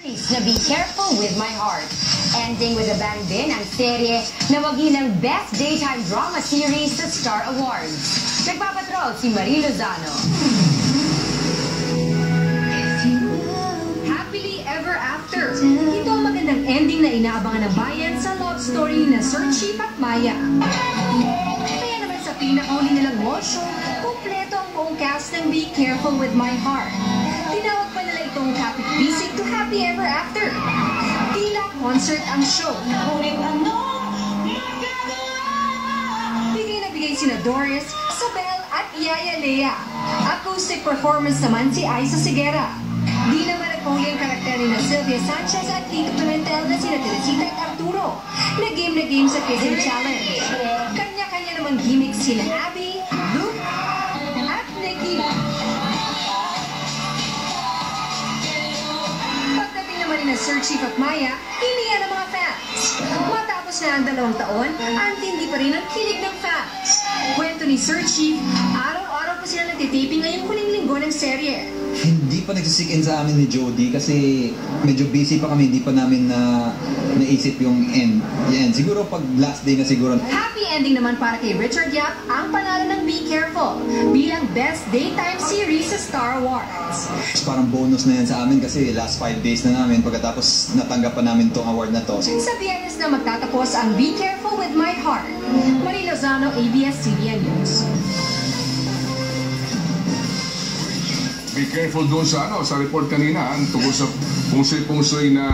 Na Be Careful With My Heart. Ending with a bang din ang serye na wagi ng Best Daytime Drama Series sa Star Awards. Nagpapatrol si Marie Lozano. Happily Ever After. Ito ang magandang ending na inaabangan ng bayan sa love story na Sir Chief at Maya. Kaya naman sa pinakahuli nilang mall show, kumpleto ang buong cast ng Be Careful With My Heart. Tinawag pa nila itong Happy Bisig to Happy Ever After. Tila concert ang show. Bigay na bigay sina Doris, Isabel at Yaya Lea. Acoustic performance naman si Aiza Sigera. Di naman nagpahuli ang karakter ni Sylvia Sanchez at Tito Pimentel na sina Teresita at Arturo. Na game sa Kissing Challenge. Kanya-kanya namang gimmick sina Abby, Luke, at Nikki. Pagdating naman ni Sir Chief at Maya, hiniya ng mga fans. Matapos na ang 2 taon, antindi pa rin ang kilig ng fans. Kwento ni Sir Chief, araw-araw pa sila nagtitaping ngayong huling linggo ng serye. Hindi pa nagsisik-in sa amin ni Jody kasi medyo busy pa kami, hindi pa namin naisip yung end. Yan, siguro pag last day na siguro. Happy ending naman para kay Richard Yap ang panalo ng Be Careful bilang Best Daytime Series sa Star Awards. Parang bonus na yan sa amin kasi last 5 days na namin pagkatapos natanggap pa namin tong award na to. Sa Biyernes na magtatapos ang Be Careful With My Heart. Marie Lozano, ABS-CBN News. Be careful doon sa report kanina tungkol sa pungsoy-pungsoy na